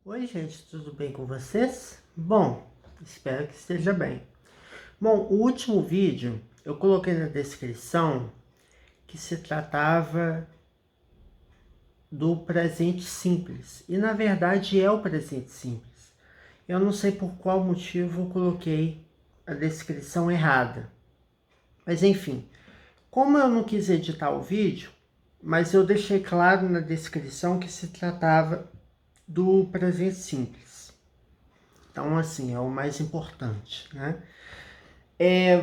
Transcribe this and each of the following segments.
Oi, gente, tudo bem com vocês? Bom, espero que esteja bem. Bom, o último vídeo eu coloquei na descrição que se tratava do presente simples. E na verdade é o presente simples. Eu não sei por qual motivo eu coloquei a descrição errada. Mas enfim, como eu não quis editar o vídeo, mas eu deixei claro na descrição que se tratava do presente simples. Então, assim, é o mais importante, né?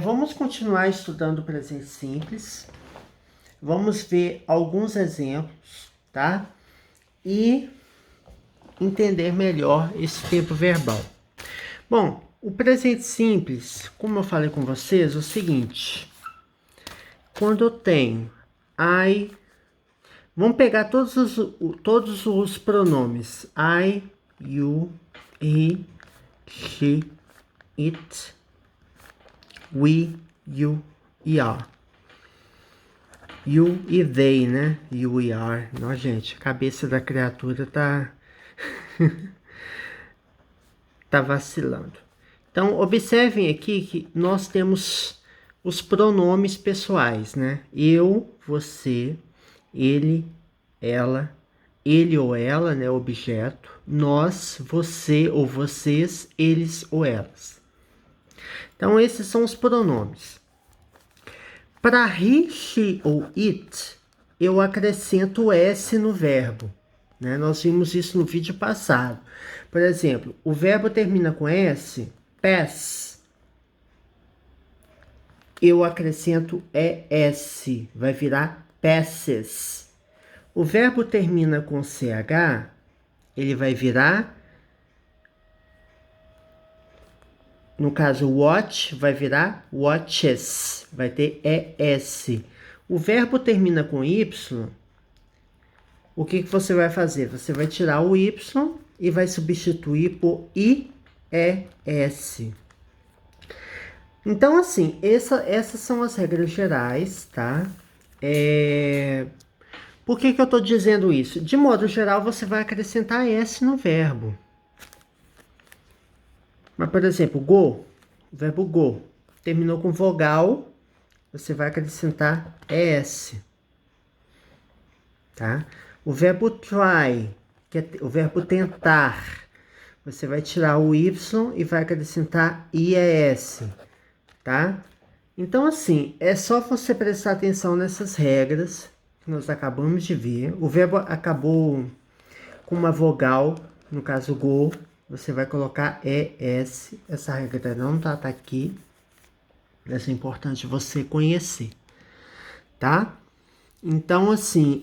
Vamos continuar estudando o presente simples. Vamos ver alguns exemplos, tá? E entender melhor esse tempo verbal. Bom, o presente simples, como eu falei com vocês, é o seguinte. Quando eu tenho I, vamos pegar todos os pronomes. I, you, he, she, it, we, you e are. You e they, né? You e are. Não, gente, a cabeça da criatura tá tá vacilando. Então, observem aqui que nós temos os pronomes pessoais, né? Eu, você, ele, ela, ele ou ela, né? Objeto. Nós, você ou vocês, eles ou elas. Então, esses são os pronomes. Para he, she ou it, eu acrescento o S no verbo. Né? Nós vimos isso no vídeo passado. Por exemplo, o verbo termina com S, pass. Eu acrescento ES, vai virar passes. O verbo termina com CH, ele vai virar, no caso watch, vai virar watches, vai ter ES. O verbo termina com Y, o que você vai fazer? Você vai tirar o Y e vai substituir por IES. Então, assim, essas são as regras gerais, tá? Por que eu estou dizendo isso? De modo geral, você vai acrescentar S no verbo. Mas, por exemplo, go, o verbo go, terminou com vogal, você vai acrescentar ES. Tá? O verbo try, que é o verbo tentar, você vai tirar o Y e vai acrescentar IES. Tá? Então, assim, é só você prestar atenção nessas regras que nós acabamos de ver. O verbo acabou com uma vogal, no caso go, você vai colocar ES. Essa regra não tá aqui. Essa é importante você conhecer, tá? Então, assim,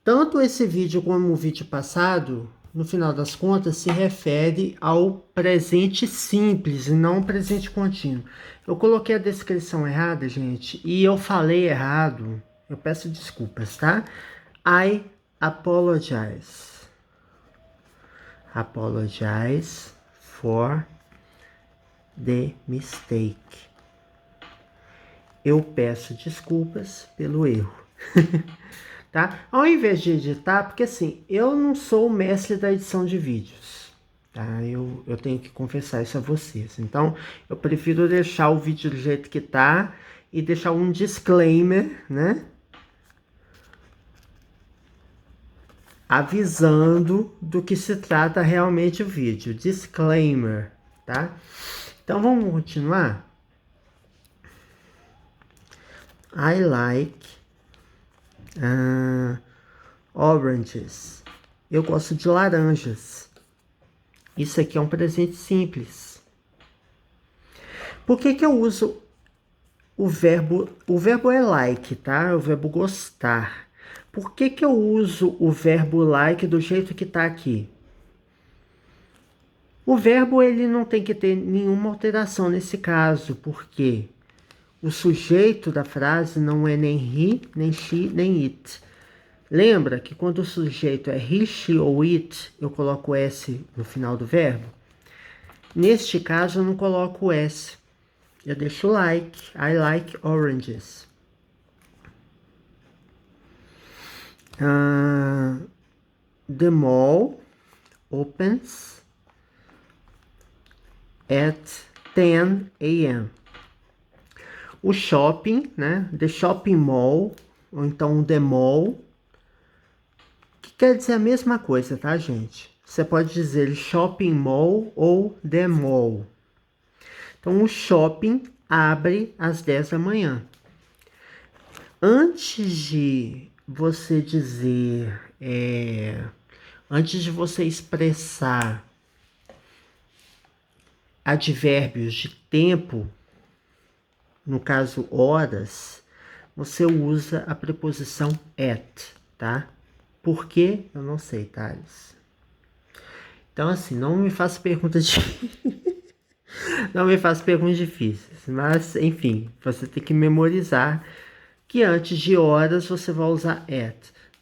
tanto esse vídeo como o vídeo passado, no final das contas, se refere ao presente simples e não presente contínuo. Eu coloquei a descrição errada, gente, e eu falei errado. Eu peço desculpas, tá? I apologize. Apologize for the mistake. Eu peço desculpas pelo erro. Tá? Ao invés de editar, porque assim, eu não sou o mestre da edição de vídeos, tá? Eu tenho que confessar isso a vocês. Então, eu prefiro deixar o vídeo do jeito que tá e deixar um disclaimer, né? Avisando do que se trata realmente o vídeo. Disclaimer, tá? Então, vamos continuar? I like oranges. Eu gosto de laranjas. Isso aqui é um presente simples. Por que eu uso o verbo? O verbo é like, tá? É o verbo gostar. Por que eu uso o verbo like do jeito que tá aqui? O verbo ele não tem que ter nenhuma alteração nesse caso, porque o sujeito da frase não é nem he, nem she, nem it. Lembra que quando o sujeito é he, she ou it, eu coloco S no final do verbo? Neste caso, eu não coloco S. Eu deixo like. I like oranges. The mall, opens at 10 a.m. O shopping, né? The shopping mall, ou então the mall, que quer dizer a mesma coisa, tá, gente? Você pode dizer shopping mall ou the mall. Então, o shopping abre às 10 da manhã. Antes de você dizer, antes de você expressar advérbios de tempo, no caso horas, você usa a preposição at, tá? Por quê? Eu não sei, Thales. Então, assim, não me faça perguntas não me faça perguntas difíceis, mas, enfim, você tem que memorizar que antes de horas você vai usar at.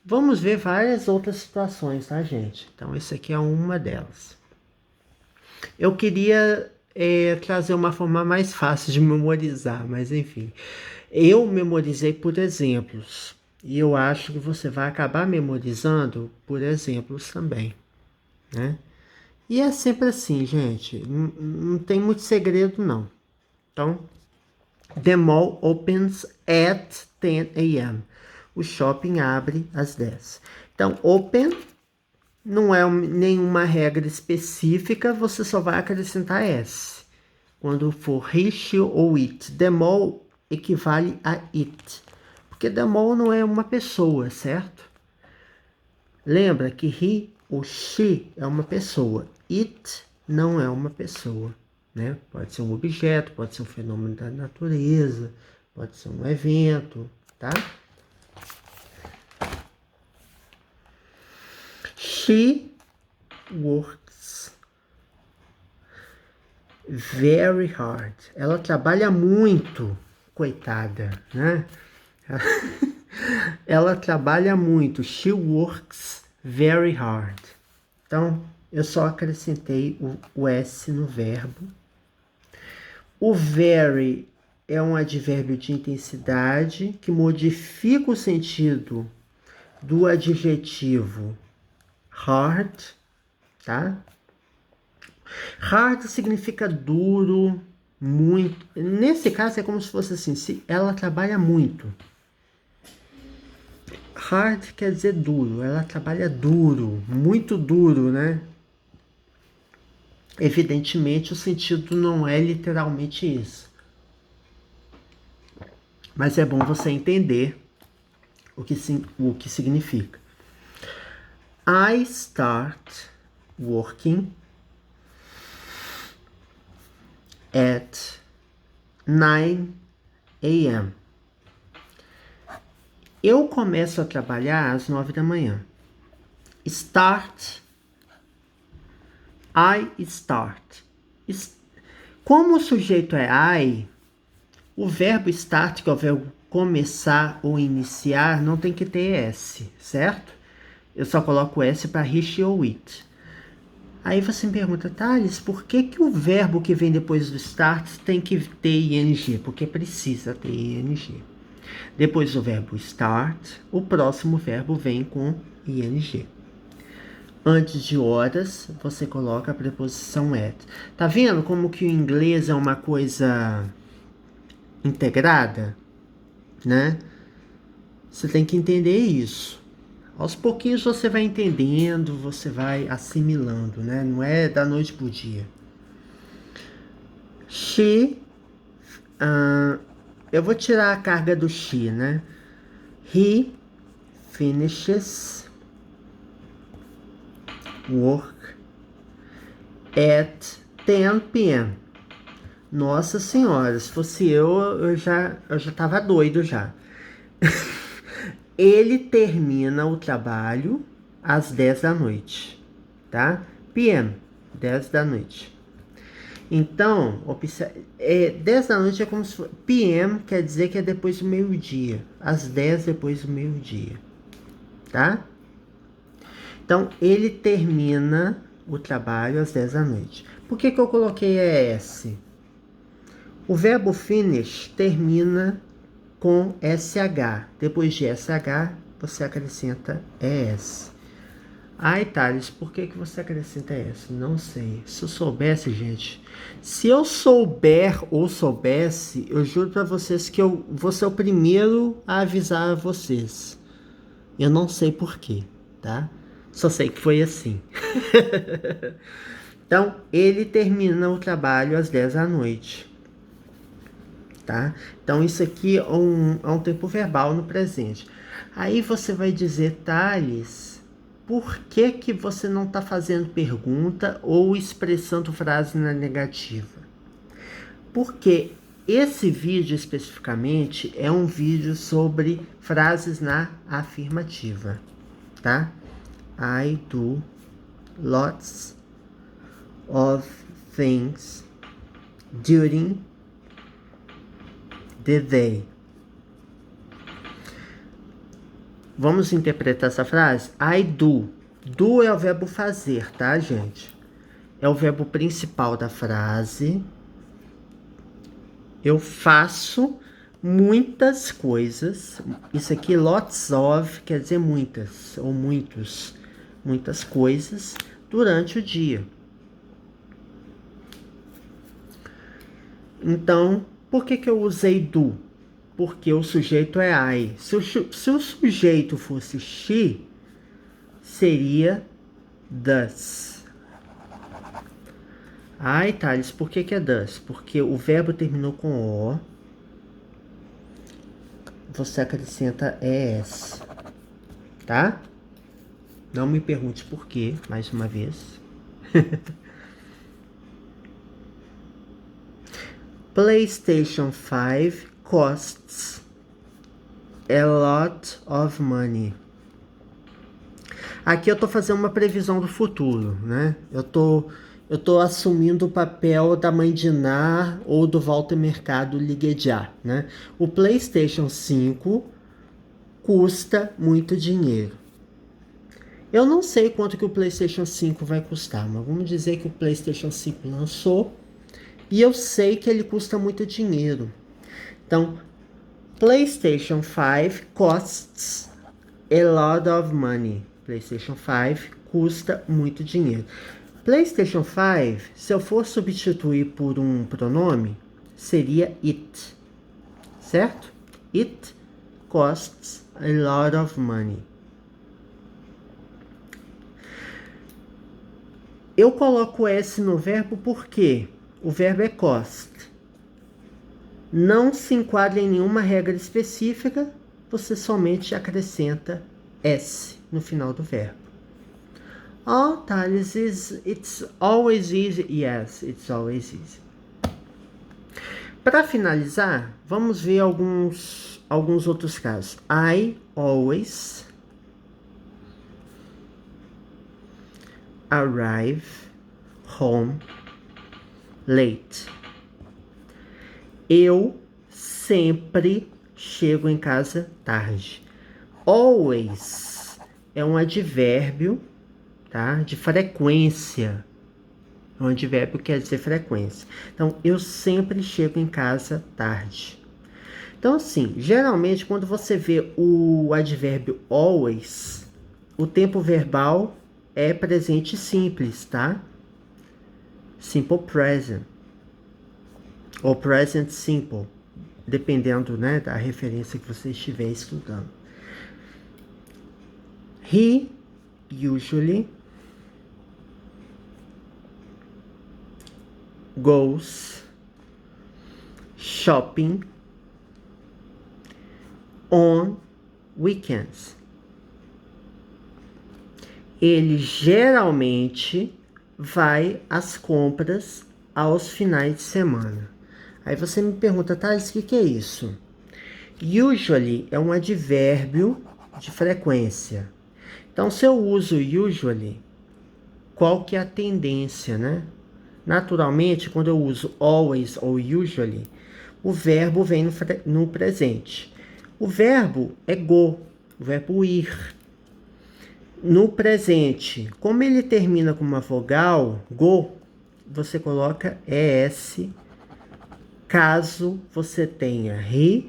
Vamos ver várias outras situações, tá, gente? Então, essa aqui é uma delas. Eu queria trazer uma forma mais fácil de memorizar, mas enfim. Eu memorizei por exemplos. E eu acho que você vai acabar memorizando por exemplos também, né? E é sempre assim, gente. Não tem muito segredo, não. Então, the mall opens at 10 a.m. O shopping abre às 10. Então, open não é nenhuma regra específica, você só vai acrescentar S. Quando for he, she ou it. The mall equivale a it. Porque the mall não é uma pessoa, certo? Lembra que he ou she é uma pessoa. It não é uma pessoa, né? Pode ser um objeto, pode ser um fenômeno da natureza, pode ser um evento, tá? She works very hard. Ela trabalha muito, coitada, né? Ela trabalha muito. She works very hard. Então, eu só acrescentei o S no verbo. O very é um advérbio de intensidade que modifica o sentido do adjetivo hard, tá? Hard significa duro, muito. Nesse caso é como se fosse assim, se ela trabalha muito. Hard quer dizer duro, ela trabalha duro, muito duro, né? Evidentemente o sentido não é literalmente isso. Mas é bom você entender o que significa. I start working at 9 a.m. Eu começo a trabalhar às 9 da manhã. Start. I start. Como o sujeito é I, o verbo start, que é o verbo começar ou iniciar, não tem que ter S, certo? Eu só coloco S para he, she ou it. Aí você me pergunta, Thales, por que o verbo que vem depois do start tem que ter ing? Porque precisa ter ing. Depois do verbo start, o próximo verbo vem com ing. Antes de horas, você coloca a preposição at. Tá vendo como que o inglês é uma coisa integrada, né? Você tem que entender isso. Aos pouquinhos você vai entendendo, você vai assimilando, né? Não é da noite pro dia. She, eu vou tirar a carga do she, né? He finishes work at 10 p.m. Nossa senhora, se fosse eu já tava doido já. Ele termina o trabalho às 10 da noite, tá? PM, 10 da noite. Então, 10 da noite é como se fosse... PM quer dizer que é depois do meio-dia. Às 10 depois do meio-dia, tá? Então, ele termina o trabalho às 10 da noite. Por que eu coloquei ES? O verbo finish termina com SH. Depois de SH, você acrescenta ES. Ai, Thales, por que você acrescenta essa? Não sei. Se eu soubesse, gente. Se eu souber ou soubesse, eu juro pra vocês que eu vou ser o primeiro a avisar vocês. Eu não sei por quê, tá? Só sei que foi assim. Então, ele termina o trabalho às 10 da noite. Tá? Então, isso aqui é um tempo verbal no presente. Aí você vai dizer, Thales, por que que você não está fazendo pergunta ou expressando frase na negativa? Porque esse vídeo especificamente é um vídeo sobre frases na afirmativa, tá? I do lots of things during the day. Vamos interpretar essa frase? I do. Do é o verbo fazer, tá, gente? É o verbo principal da frase. Eu faço muitas coisas. Isso aqui, lots of, quer dizer muitas, ou muitos. Muitas coisas durante o dia. Então, por que eu usei do? Porque o sujeito é I. Se o sujeito fosse she, seria does. Ai, Thales, por que é does? Porque o verbo terminou com O. Você acrescenta ES. Tá? Não me pergunte por quê, mais uma vez. PlayStation 5 costs a lot of money. Aqui eu tô fazendo uma previsão do futuro, né? Eu tô assumindo o papel da mãe de Ná ou do Walter Mercado Liguejá, né? O PlayStation 5 custa muito dinheiro. Eu não sei quanto que o PlayStation 5 vai custar, mas vamos dizer que o PlayStation 5 lançou e eu sei que ele custa muito dinheiro. Então, PlayStation 5 costs a lot of money. PlayStation 5 custa muito dinheiro. PlayStation 5, se eu for substituir por um pronome, seria it. Certo? It costs a lot of money. Eu coloco S no verbo porque o verbo é cost. Não se enquadra em nenhuma regra específica, você somente acrescenta S no final do verbo. Oh, Thales, it's always easy. Yes, it's always easy. Para finalizar, vamos ver alguns outros casos. I always arrive home late. Eu sempre chego em casa tarde. Always é um advérbio, tá? De frequência. É um advérbio que quer dizer frequência. Então, eu sempre chego em casa tarde. Então, assim, geralmente, quando você vê o advérbio always, o tempo verbal é presente simples, tá? Simple present. Ou present simple. Dependendo, né, da referência que você estiver estudando. He usually goes shopping on weekends. Ele geralmente vai às compras aos finais de semana. Aí você me pergunta, Thales, o que é isso? Usually é um advérbio de frequência. Então, se eu uso usually, qual que é a tendência, né? Naturalmente, quando eu uso always ou usually, o verbo vem no presente. O verbo é go, o verbo ir. No presente, como ele termina com uma vogal, go, você coloca ES, caso você tenha he,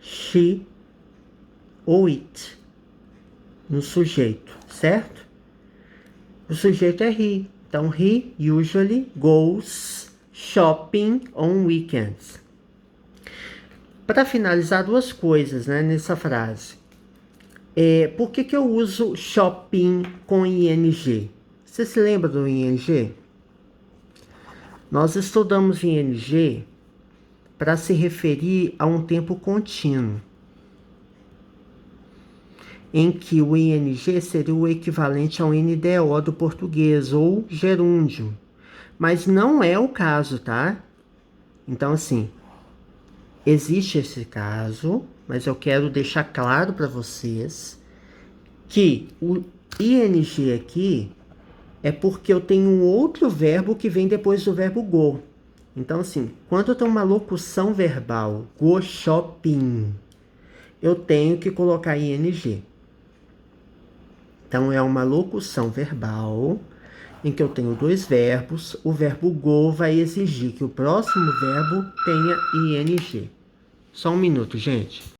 she ou it no sujeito, certo? O sujeito é he. Então, he usually goes shopping on weekends. Para finalizar, duas coisas, né, nessa frase. Por que eu uso shopping com ing? Você se lembra do ing? Nós estudamos ing para se referir a um tempo contínuo, em que o ing seria o equivalente ao NDO do português, ou gerúndio. Mas não é o caso, tá? Então, assim, existe esse caso, mas eu quero deixar claro para vocês que o ing aqui é porque eu tenho um outro verbo que vem depois do verbo go. Então, assim, quando eu tenho uma locução verbal, go shopping, eu tenho que colocar ing. Então, é uma locução verbal em que eu tenho dois verbos. O verbo go vai exigir que o próximo verbo tenha ing. Só um minuto, gente.